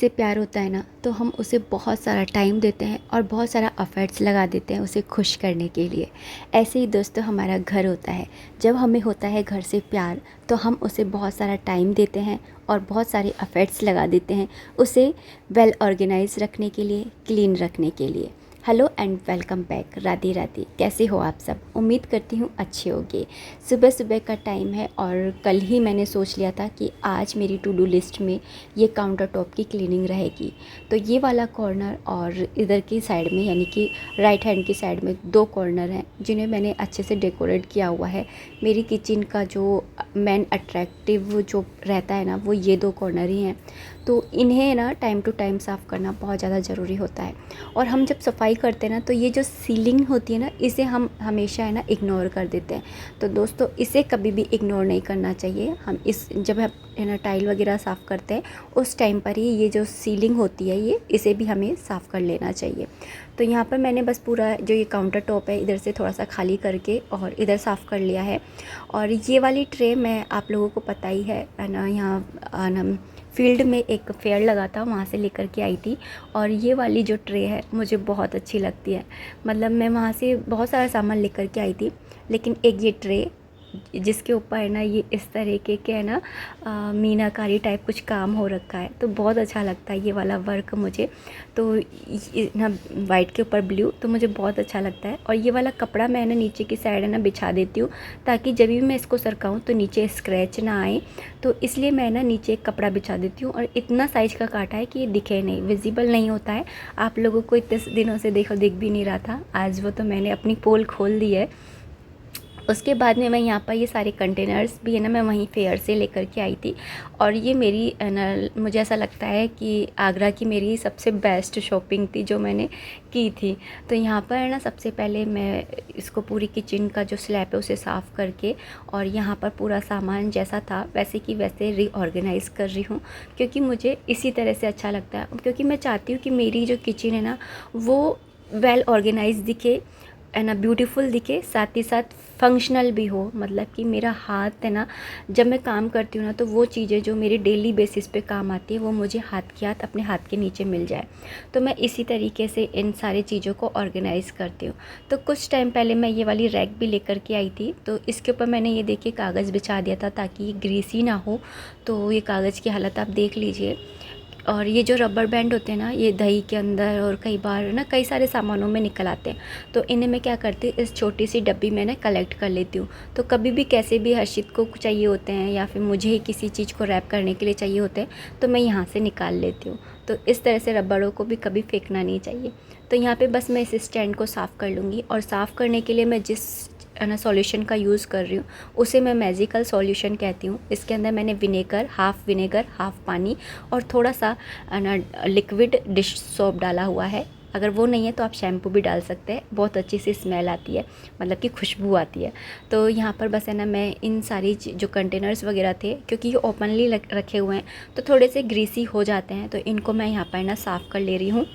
से प्यार होता है ना, तो हम उसे बहुत सारा टाइम देते हैं और बहुत सारा एफर्ट्स लगा देते हैं उसे खुश करने के लिए। ऐसे ही दोस्तों हमारा घर होता है। जब हमें होता है घर से प्यार, तो हम उसे बहुत सारा टाइम देते हैं और बहुत सारे एफर्ट्स लगा देते हैं उसे वेल ऑर्गेनाइज रखने के लिए, क्लीन रखने के लिए। Hello and welcome back. Radhe Radhe. कैसे हो आप सब? उम्मीद करती हूँ अच्छे होंगे। सुबह सुबह का टाइम है और कल ही मैंने सोच लिया था कि आज मेरी टू डू लिस्ट में ये काउंटर टॉप की क्लीनिंग रहेगी। तो ये वाला कॉर्नर और इधर की साइड में, यानी कि राइट हैंड की साइड में 2 कॉर्नर हैं जिन्हें मैंने अच्छे से डेकोरेट किया हुआ है। मेरी किचन का जो मेन अट्रैक्टिव जो रहता है ना, वो ये 2 कॉर्नर ही हैं। तो इन्हें ना टाइम टू टाइम साफ़ करना बहुत ज़्यादा ज़रूरी होता है। और हम जब सफाई करते हैं ना, तो ये जो सीलिंग होती है ना, इसे हम हमेशा है ना इग्नोर कर देते हैं। तो दोस्तों इसे कभी भी इग्नोर नहीं करना चाहिए। हम इस जब हम है ना टाइल वगैरह साफ़ करते हैं, उस टाइम पर ही ये जो सीलिंग होती है इसे भी हमें साफ़ कर लेना चाहिए। तो यहाँ पर मैंने बस पूरा जो ये काउंटर टॉप है इधर से थोड़ा सा खाली करके और इधर साफ़ कर लिया है। और ये वाली ट्रे मैं, आप लोगों को पता ही है ना, यहाँ ना फील्ड में एक फेयर लगा था, वहाँ से लेकर के आई थी। और ये वाली जो ट्रे है मुझे बहुत अच्छी लगती है। मतलब मैं वहाँ से बहुत सारा सामान लेकर के आई थी, लेकिन एक ये ट्रे जिसके ऊपर है ना ये इस तरीके के है ना मीनाकारी टाइप कुछ काम हो रखा है, तो बहुत अच्छा लगता है ये वाला वर्क मुझे। तो ना वाइट के ऊपर ब्लू, तो मुझे बहुत अच्छा लगता है। और ये वाला कपड़ा मैं ना नीचे की साइड है ना बिछा देती हूँ, ताकि जब भी मैं इसको सरकाऊँ तो नीचे स्क्रैच ना आए। तो इसलिए मैं ना नीचे एक कपड़ा बिछा देती हूँ। और इतना साइज़ का काटा है कि ये दिखे नहीं, विजिबल नहीं होता है। आप लोगों को इतने दिनों से दिख भी नहीं रहा था, आज वो तो मैंने अपनी पोल खोल दी है। उसके बाद में मैं यहाँ पर ये सारे कंटेनर्स भी है ना मैं वहीं फेयर से लेकर के आई थी। और ये मेरी है ना, मुझे ऐसा लगता है कि आगरा की मेरी सबसे बेस्ट शॉपिंग थी जो मैंने की थी। तो यहाँ पर है ना सबसे पहले मैं इसको पूरी किचन का जो स्लैब है उसे साफ़ करके, और यहाँ पर पूरा सामान जैसा था वैसे की वैसे रीऑर्गेनाइज़ कर रही हूँ, क्योंकि मुझे इसी तरह से अच्छा लगता है। क्योंकि मैं चाहती हूँ कि मेरी जो किचन है ना वो वेल ऑर्गेनाइज दिखे, है ना, ब्यूटीफुल दिखे, साथ ही साथ फंक्शनल भी हो। मतलब कि मेरा हाथ है ना, जब मैं काम करती हूँ ना, तो वो चीज़ें जो मेरी डेली बेसिस पे काम आती है वो मुझे हाथ के हाथ अपने हाथ के नीचे मिल जाए। तो मैं इसी तरीके से इन सारी चीज़ों को ऑर्गेनाइज़ करती हूँ। तो कुछ टाइम पहले मैं ये वाली रैक भी लेकर के आई थी, तो इसके ऊपर मैंने ये देखिए कागज़ बिछा दिया था ताकि ये ग्रीसी ना हो। तो ये कागज़ की हालत आप देख लीजिए। और ये जो रबर बैंड होते हैं ना, ये दही के अंदर और कई बार ना कई सारे सामानों में निकल आते हैं। तो इन्हें मैं क्या करती हूँ, इस छोटी सी डब्बी में ना कलेक्ट कर लेती हूँ। तो कभी भी कैसे भी हर्षित को चाहिए होते हैं या फिर मुझे ही किसी चीज़ को रैप करने के लिए चाहिए होते हैं, तो मैं यहाँ से निकाल लेती हूँ। तो इस तरह से रबड़ों को भी कभी फेंकना नहीं चाहिए। तो यहाँ पर बस मैं इस स्टैंड को साफ़ कर लूँगी। और साफ़ करने के लिए मैं जिस है ना सॉल्यूशन का यूज़ कर रही हूँ उसे मैं मैजिकल सॉल्यूशन कहती हूँ। इसके अंदर मैंने विनेगर हाफ़ पानी और थोड़ा सा ना लिक्विड डिश सोप डाला हुआ है। अगर वो नहीं है तो आप शैम्पू भी डाल सकते हैं, बहुत अच्छी सी स्मेल आती है, मतलब कि खुशबू आती है। तो यहाँ पर बस है ना मैं इन सारी जो कंटेनर्स वगैरह थे, क्योंकि ये ओपनली रखे हुए हैं तो थोड़े से ग्रीसी हो जाते हैं, तो इनको मैं यहाँ पर ना साफ़ कर ले रही हूँ।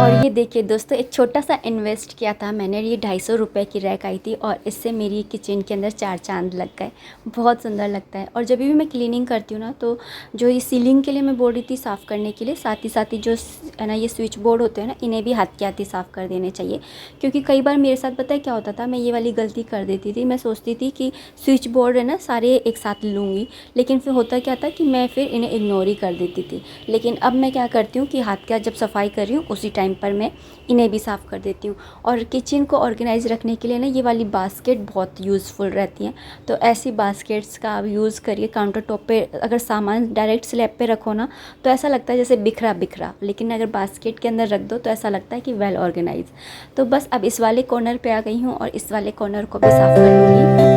और ये देखिए दोस्तों, एक छोटा सा इन्वेस्ट किया था मैंने। ये 250 रुपये की रैक आई थी और इससे मेरी किचन के अंदर 4 चांद लग गए। बहुत सुंदर लगता है। और जब भी मैं क्लीनिंग करती हूँ ना, तो जो ये सीलिंग के लिए मैं बोल रही थी साफ़ करने के लिए, साथ ही जो है ना ये स्विच बोर्ड होते हैं ना, इन्हें भी हाथ के हाथ ही साफ़ कर देने चाहिए। क्योंकि कई बार मेरे साथ पता है क्या होता था, मैं ये वाली गलती कर देती थी। मैं सोचती थी कि स्विच बोर्ड है ना सारे एक साथ लूँगी, लेकिन फिर होता क्या था कि मैं फिर इन्हें इग्नोर ही कर देती थी। लेकिन अब मैं क्या करती हूँ कि हाथ के हाथ जब सफाई कर रही हूँ उसी टाइम पर मैं इन्हें भी साफ़ कर देती हूँ। और किचन को ऑर्गेनाइज़ रखने के लिए ना ये वाली बास्केट बहुत यूज़फुल रहती हैं। तो ऐसी बास्केट्स का आप यूज़ करिए। काउंटर टॉप पे अगर सामान डायरेक्ट स्लैब पे रखो ना, तो ऐसा लगता है जैसे बिखरा बिखरा, लेकिन अगर बास्केट के अंदर रख दो तो ऐसा लगता है कि वेल ऑर्गेनाइज। तो बस अब इस वाले कॉर्नर पे आ गई हूँ और इस वाले कॉर्नर को भी साफ़ कर लूँगी।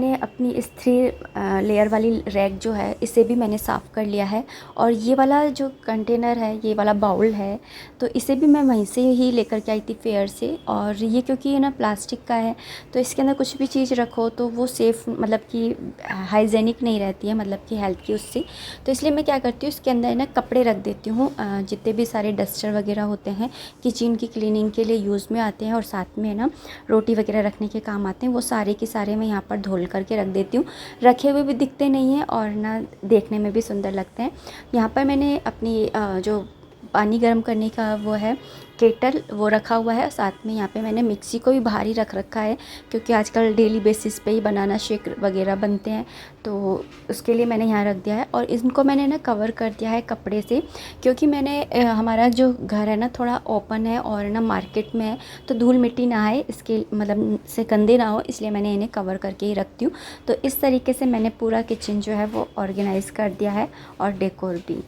मैंने अपनी इस 3 लेयर वाली रैक जो है इसे भी मैंने साफ़ कर लिया है। और ये वाला जो कंटेनर है, ये वाला बाउल है, तो इसे भी मैं वहीं से ही लेकर के आई थी फेयर से। और ये क्योंकि ये ना प्लास्टिक का है तो इसके अंदर कुछ भी चीज़ रखो तो वो सेफ़ मतलब कि हाइजेनिक नहीं रहती है, मतलब कि हेल्थ की उससे। तो इसलिए मैं क्या करती हूँ, इसके अंदर ना कपड़े रख देती हूँ, जितने भी सारे डस्टर वगैरह होते हैं किचन की क्लीनिंग के लिए यूज़ में आते हैं और साथ में ना रोटी वगैरह रखने के काम आते हैं, वो सारे के सारे मैं यहाँ पर धुल करके रख देती हूँ। रखे हुए भी दिखते नहीं हैं और ना देखने में भी सुंदर लगते हैं। यहाँ पर मैंने अपनी जो पानी गर्म करने का वो है केटल, वो रखा हुआ है। साथ में यहाँ पे मैंने मिक्सी को भी बाहर ही रख रखा है, क्योंकि आजकल डेली बेसिस पे ही बनाना शेक वगैरह बनते हैं, तो उसके लिए मैंने यहाँ रख दिया है। और इनको मैंने ना कवर कर दिया है कपड़े से, क्योंकि मैंने हमारा जो घर है ना थोड़ा ओपन है और ना मार्केट में है, तो धूल मिट्टी ना आए, इसके मतलब से गंदे ना हो, इसलिए मैंने इन्हें कवर करके ही रखती हूँ। तो इस तरीके से मैंने पूरा किचन जो है वो ऑर्गेनाइज़ कर दिया है और डेकोर भी।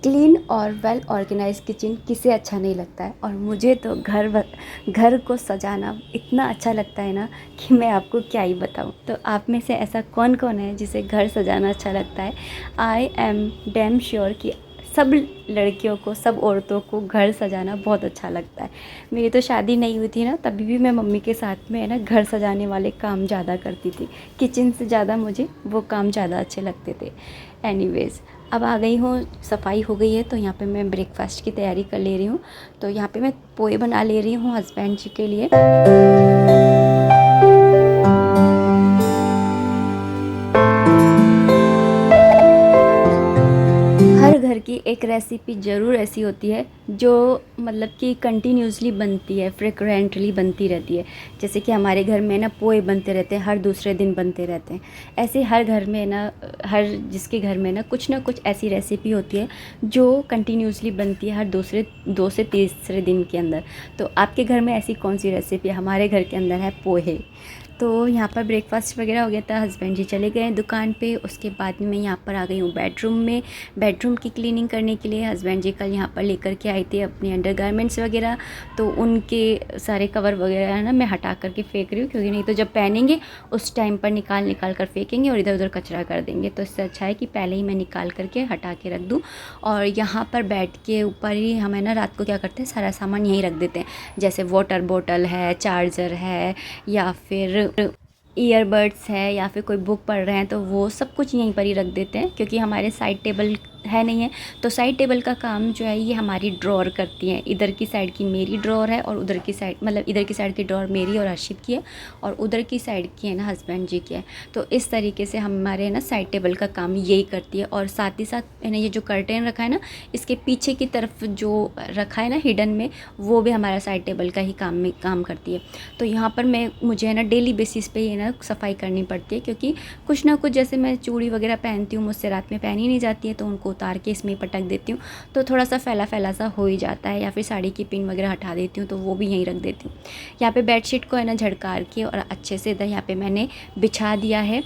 क्लीन और वेल ऑर्गेनाइज किचन किसे अच्छा नहीं लगता है। और मुझे तो घर को सजाना इतना अच्छा लगता है ना कि मैं आपको क्या ही बताऊँ। तो आप में से ऐसा कौन कौन है जिसे घर सजाना अच्छा लगता है? आई एम डैम श्योर कि सब लड़कियों को, सब औरतों को घर सजाना बहुत अच्छा लगता है। मेरी तो शादी नहीं हुई थी ना, तभी भी मैं मम्मी के साथ में है ना घर सजाने वाले काम ज़्यादा करती थी। किचन से ज़्यादा मुझे वो काम ज़्यादा अच्छे लगते थे। एनीवेज़, अब आ गई हूँ, सफाई हो गई है, तो यहाँ पे मैं ब्रेकफास्ट की तैयारी कर ले रही हूँ। तो यहाँ पे मैं पोहे बना ले रही हूँ हस्बैंड जी के लिए। हर घर की एक रेसिपी ज़रूर ऐसी होती है जो मतलब कि कंटिन्यूसली बनती है, फ्रिक्वेंटली बनती रहती है। जैसे कि हमारे घर में ना पोहे बनते रहते हैं, हर दूसरे दिन बनते रहते हैं। ऐसे हर घर में ना, हर जिसके घर में ना कुछ ऐसी रेसिपी होती है जो कंटिन्यूसली बनती है हर दूसरे 2 से तीसरे दिन के अंदर। तो आपके घर में ऐसी कौन सी रेसिपी है? हमारे घर के अंदर है पोहे। तो यहाँ पर ब्रेकफास्ट वगैरह हो गया था, हस्बैंड जी चले गए दुकान पे। उसके बाद में यहाँ पर आ गई हूँ बेडरूम में, बेडरूम की क्लीनिंग करने के लिए। हस्बैंड जी कल यहाँ पर लेकर के आए थे अपने अंडरगारमेंट्स वगैरह, तो उनके सारे कवर वगैरह ना मैं हटा करके फेंक रही हूँ, क्योंकि नहीं तो जब पहनेंगे उस टाइम पर निकाल कर फेंकेंगे और इधर उधर कचरा कर देंगे। तो इससे अच्छा है कि पहले ही मैं निकाल करके हटा के रख दूँ। और यहाँ पर बेड के ऊपर ही हमें ना रात को क्या करते हैं, सारा सामान यहीं रख देते हैं। जैसे वाटर बॉटल है, चार्जर है, या फिर ईयरबड्स है, या फिर कोई बुक पढ़ रहे हैं तो वो सब कुछ यहीं पर ही रख देते हैं। क्योंकि हमारे साइड टेबल है नहीं है, तो साइड टेबल का काम जो है ये हमारी ड्रॉअर करती हैं। इधर की साइड की मेरी ड्रॉअर है और उधर की साइड मतलब इधर की साइड की ड्रॉअर मेरी और अर्शित की है, और उधर की साइड की है ना हस्बैंड जी की है। तो इस तरीके से हमारे ना साइड टेबल का काम यही करती है। और साथ ही साथ मैंने ये जो कर्टेन रखा है ना, इसके पीछे की तरफ जो रखा है ना हिडन में, वो भी हमारा साइड टेबल का ही काम करती है। तो यहाँ पर मुझे है ना डेली बेसिस पे ही ना सफाई करनी पड़ती है, क्योंकि कुछ ना कुछ, जैसे मैं चूड़ी वगैरह पहनती हूँ, मुझसे रात में पहनी नहीं जाती है, तो उनको उतार के इसमें पटक देती हूँ, तो थोड़ा सा फैला फैला सा हो ही जाता है। या फिर साड़ी की पिन वगैरह हटा देती हूँ, तो वो भी यहीं रख देती हूँ। यहाँ पे बेडशीट को है ना झड़कार के और अच्छे से इधर यहाँ पे मैंने बिछा दिया है।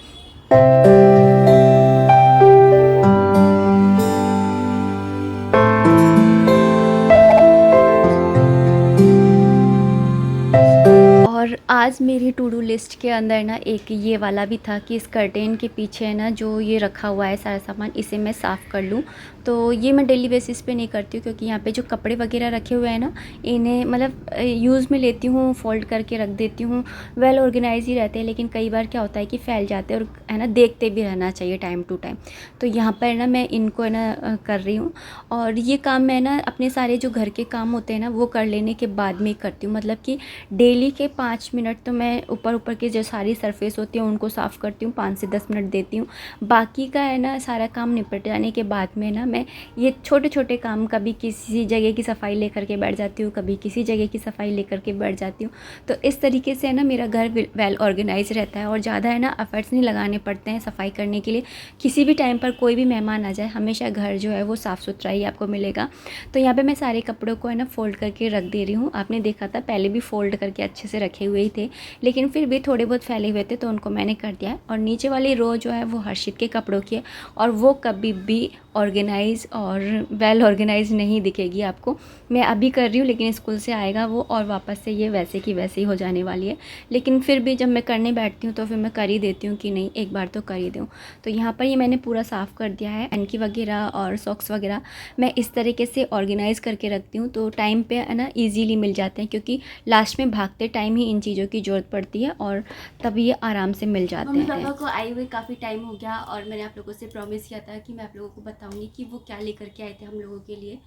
और आज मेरी टू डू लिस्ट के अंदर ना एक ये वाला भी था कि इस कर्टेन के पीछे है ना जो ये रखा हुआ है सारा सामान, इसे मैं साफ़ कर लूँ। तो ये मैं डेली बेसिस पे नहीं करती हूँ, क्योंकि यहाँ पे जो कपड़े वगैरह रखे हुए हैं ना, इन्हें मतलब यूज़ में लेती हूँ, फ़ोल्ड करके रख देती हूँ, वेल ऑर्गेनाइज ही रहते हैं। लेकिन कई बार क्या होता है कि फैल जाते हैं, और है ना देखते भी रहना चाहिए टाइम टू टाइम। तो यहाँ पर ना मैं इनको है ना कर रही हूँ। और ये काम मैं ना अपने सारे जो घर के काम होते हैं ना वो कर लेने के बाद में करती हूँ। मतलब कि डेली के 5 मिनट तो मैं ऊपर ऊपर की जो सारी सरफेस होती है उनको साफ़ करती हूँ, 5 से 10 मिनट देती हूँ। बाकी का है ना सारा काम निपट जाने के बाद में ना मैं ये छोटे छोटे काम, कभी किसी जगह की सफाई लेकर के बैठ जाती हूँ, कभी किसी जगह की सफाई लेकर के बैठ जाती हूँ। तो इस तरीके से है ना मेरा घर वेल ऑर्गेनाइज रहता है और ज़्यादा है ना एफर्ट्स नहीं लगाने पड़ते हैं सफाई करने के लिए। किसी भी टाइम पर कोई भी मेहमान आ जाए, हमेशा घर जो है वो साफ़ सुथरा ही आपको मिलेगा। तो यहाँ पे मैं सारे कपड़ों को है ना फ़ोल्ड करके रख दे रही हूँ। आपने देखा था पहले भी फ़ोल्ड करके अच्छे से रखे हुए ही थे, लेकिन फिर भी थोड़े बहुत फैले हुए थे तो उनको मैंने कर दिया है। और नीचे वाली रो जो है वो हर्षित के कपड़ों की है और वो कभी भी ऑर्गेनाइज़ और वेल ऑर्गेनाइज नहीं दिखेगी आपको। मैं अभी कर रही हूँ, लेकिन स्कूल से आएगा वो और वापस से ये वैसे की वैसे ही हो जाने वाली है। लेकिन फिर भी जब मैं करने बैठती हूँ तो फिर मैं कर ही देती हूँ कि नहीं, एक बार तो कर ही दूँ। तो यहाँ पर ये मैंने पूरा साफ़ कर दिया है। एनकी वगैरह और सॉक्स वगैरह मैं इस तरीके से ऑर्गेनाइज़ करके रखती हूँ, तो टाइम पे है ना ईज़िली मिल जाते हैं, क्योंकि लास्ट में भागते टाइम ही इन चीज़ों की ज़रूरत पड़ती है और तब ये आराम से मिल जाते हैं। मम्मी पापा को आए हुए काफ़ी टाइम हो गया और मैंने आप लोगों से प्रॉमिस किया था कि मैं आप लोगों को बताऊँगी कि वो क्या लेकर के आए थे हम लोगों के लिए।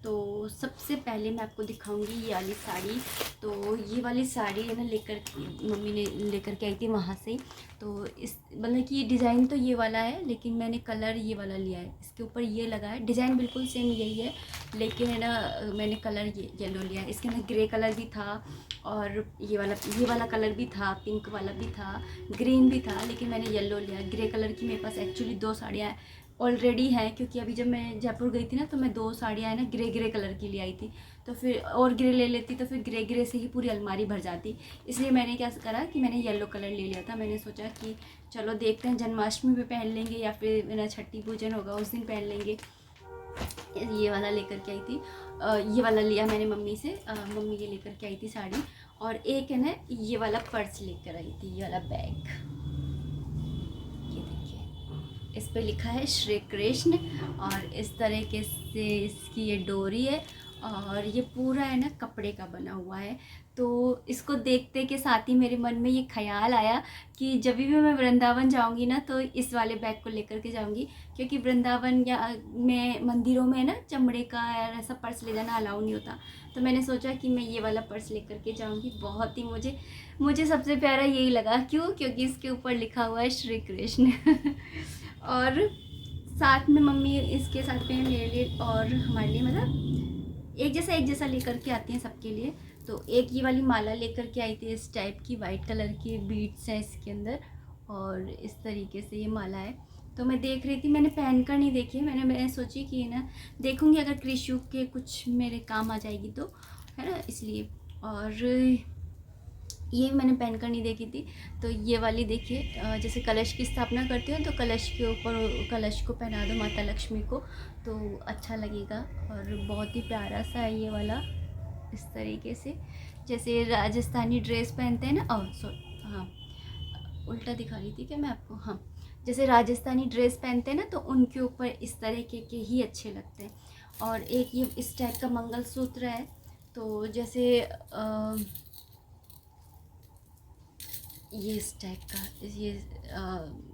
तो सबसे पहले मैं आपको दिखाऊंगी ये वाली साड़ी। तो ये वाली साड़ी है ना लेकर मम्मी ने लेकर के आई थी वहाँ से। तो इस मतलब कि ये डिज़ाइन तो ये वाला है, लेकिन मैंने कलर ये वाला लिया है। इसके ऊपर ये लगा है, डिज़ाइन बिल्कुल सेम यही है, लेकिन है ना मैंने कलर ये येलो लिया है। इसके अंदर ग्रे कलर भी था और ये वाला कलर भी था, पिंक वाला भी था, ग्रीन भी था, लेकिन मैंने येलो लिया। ग्रे कलर की मेरे पास एक्चुअली 2 साड़ियाँ ऑलरेडी है, क्योंकि अभी जब मैं जयपुर गई थी ना तो मैं 2 साड़ियाँ है ना ग्रे कलर की ले आई थी। तो फिर और ग्रे ले लेती तो फिर ग्रे से ही पूरी अलमारी भर जाती। इसलिए मैंने क्या करा कि मैंने येलो कलर ले लिया था। मैंने सोचा कि चलो देखते हैं, जन्माष्टमी पे पहन लेंगे या फिर मेरा छठी पूजन होगा उस दिन पहन लेंगे। ये वाला लेकर के आई थी। ये वाला लिया मैंने मम्मी से, मम्मी ये लेकर के आई थी साड़ी। और एक है ना ये वाला पर्स लेकर आई थी, ये वाला बैग, ये देखिए इस पे लिखा है श्री कृष्ण और इस तरीके से इसकी ये डोरी है और ये पूरा है ना कपड़े का बना हुआ है। तो इसको देखते के साथ ही मेरे मन में ये ख्याल आया कि जब भी मैं वृंदावन जाऊंगी ना तो इस वाले बैग को लेकर के जाऊंगी, क्योंकि वृंदावन या में मंदिरों में ना चमड़े का या ऐसा पर्स ले जाना अलाउ नहीं होता। तो मैंने सोचा कि मैं ये वाला पर्स लेकर के जाऊंगी। बहुत ही मुझे सबसे प्यारा यही लगा। क्यों? क्योंकि इसके ऊपर लिखा हुआ है श्री कृष्ण और साथ में मम्मी इसके साथ में मेरे लिए और हमारे लिए मतलब एक जैसा लेकर के आती हैं सबके लिए। तो एक ये वाली माला लेकर के आई थी इस टाइप की, वाइट कलर की बीड्स हैं इसके अंदर और इस तरीके से ये माला है। तो मैं देख रही थी, मैंने पहन कर नहीं देखी है, मैंने सोची कि ना देखूंगी अगर कृषि के कुछ मेरे काम आ जाएगी तो, है ना, इसलिए। और ये मैंने पहन कर नहीं देखी थी। तो ये वाली देखिए, जैसे कलश की स्थापना करती हूँ तो कलश के ऊपर कलश को पहना दो माता लक्ष्मी को तो अच्छा लगेगा। और बहुत ही प्यारा सा है ये वाला, इस तरीके से जैसे राजस्थानी ड्रेस पहनते हैं ना। सॉरी, हाँ उल्टा दिखा रही थी क्या मैं आपको। हाँ, जैसे राजस्थानी ड्रेस पहनते हैं ना तो उनके ऊपर इस तरीके के ही अच्छे लगते हैं। और एक ये इस टाइप का मंगलसूत्र है, तो जैसे ये इस टाइप का, ये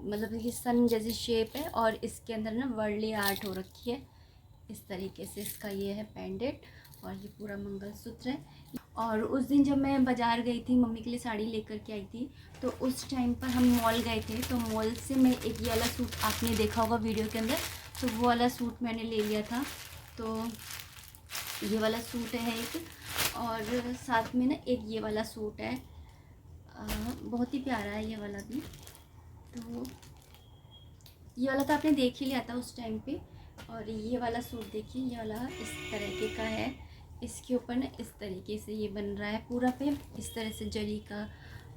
मतलब ये सन जैसी शेप है और इसके अंदर ना वर्ली आर्ट हो रखी है इस तरीके से। इसका ये है पेंडेंट और ये पूरा मंगलसूत्र है। और उस दिन जब मैं बाज़ार गई थी मम्मी के लिए साड़ी लेकर के आई थी, तो उस टाइम पर हम मॉल गए थे। तो मॉल से मैं एक ये वाला सूट, आपने देखा होगा वीडियो के अंदर, तो वो वाला सूट मैंने ले लिया था। तो ये वाला सूट है एक, और साथ में ना एक ये वाला सूट है, बहुत ही प्यारा है ये वाला भी। तो ये वाला तो आपने देख ही लिया था उस टाइम पे। और ये वाला सूट देखिए, ये वाला इस तरीके का है। इसके ऊपर ना इस तरीके से ये बन रहा है पूरा पे, इस तरह से जरी का,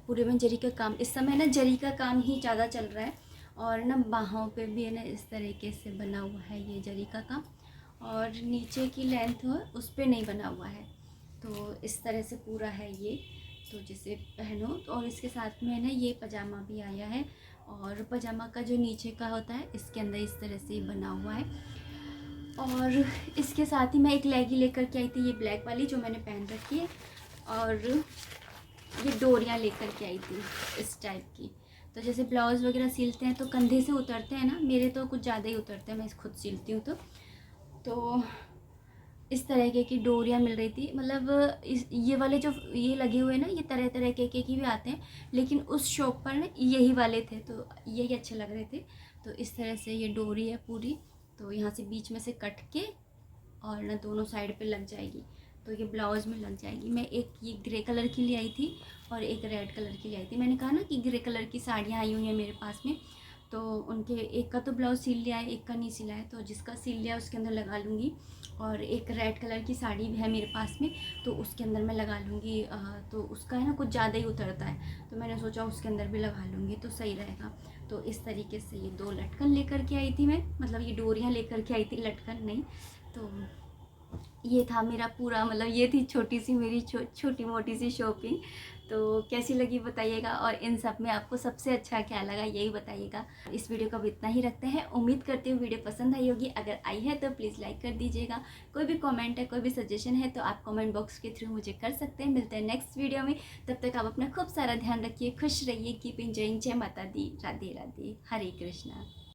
पूरे में जरी का काम। इस समय ना जरी का काम ही ज़्यादा चल रहा है और ना बाहों पे भी है ना इस तरीके से बना हुआ है ये जरी का काम। और नीचे की लेंथ हो उस पर नहीं बना हुआ है, तो इस तरह से पूरा है ये। तो जिसे पहनो तो, और इसके साथ में है ना ये पजामा भी आया है और पजामा का जो नीचे का होता है इसके अंदर इस तरह से बना हुआ है। और इसके साथ ही मैं एक लेगी लेकर के आई थी, ये ब्लैक वाली जो मैंने पहन रखी है। और ये डोरियाँ लेकर के आई थी इस टाइप की। तो जैसे ब्लाउज़ वगैरह सिलते हैं तो कंधे से उतरते हैं ना, मेरे तो कुछ ज़्यादा ही उतरते हैं, मैं खुद सिलती हूँ तो इस तरीके की डोरियाँ मिल रही थी। मतलब इस ये वाले जो ये लगे हुए हैं ना, ये तरह तरह के भी आते हैं, लेकिन उस शॉप पर ना यही वाले थे, तो यही अच्छे लग रहे थे। तो इस तरह से ये डोरी है पूरी, तो यहाँ से बीच में से कट के और ना दोनों साइड पे लग जाएगी, तो ये ब्लाउज़ में लग जाएगी। मैं एक ये ग्रे कलर की ले आई थी और एक रेड कलर की ले आई थी। मैंने कहा ना कि ग्रे कलर की साड़ियाँ आई हुई हैं मेरे पास में, तो उनके एक का तो ब्लाउज़ सिल लिया है, एक का नहीं सिला है, तो जिसका सिल लिया है उसके अंदर लगा लूँगी। और एक रेड कलर की साड़ी भी है मेरे पास में, तो उसके अंदर मैं लगा लूँगी। तो उसका है ना कुछ ज़्यादा ही उतरता है, तो मैंने सोचा उसके अंदर भी लगा लूँगी तो सही रहेगा। तो इस तरीके से ये 2 लटकन लेकर के आई थी मैं, मतलब ये डोरियाँ लेकर के आई थी, लटकन नहीं। तो ये था मेरा पूरा, मतलब ये थी छोटी सी मेरी छोटी मोटी सी शॉपिंग। तो कैसी लगी बताइएगा, और इन सब में आपको सबसे अच्छा क्या लगा यही बताइएगा। इस वीडियो को अब इतना ही रखते हैं। उम्मीद करती हूँ वीडियो पसंद आई होगी। अगर आई है तो प्लीज़ लाइक कर दीजिएगा। कोई भी कमेंट है, कोई भी सजेशन है तो आप कमेंट बॉक्स के थ्रू मुझे कर सकते हैं। मिलते हैं नेक्स्ट वीडियो में, तब तक आप अपना खूब सारा ध्यान रखिए, खुश रहिए, कीप इंजॉइंग। जय माता दी, राधे राधे, हरे कृष्णा।